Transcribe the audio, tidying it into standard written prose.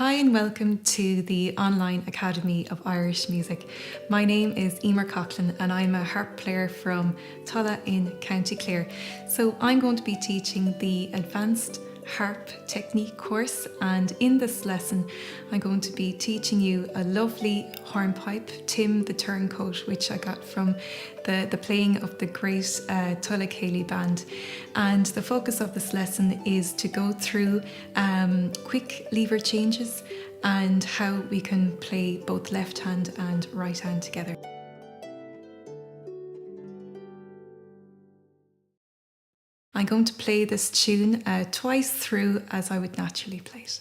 Hi and welcome to the Online Academy of Irish Music. My name is Eimear and I'm a harp player from Tulla in County Clare. So I'm going to be teaching the Advanced Harp Technique course, and in this lesson I'm going to be teaching you a lovely hornpipe, Tim the Turncoat, which I got from the playing of the great Tulla Ceilidh band. And the focus of this lesson is to go through quick lever changes and how we can play both left hand and right hand together. I'm going to play this tune twice through as I would naturally play it.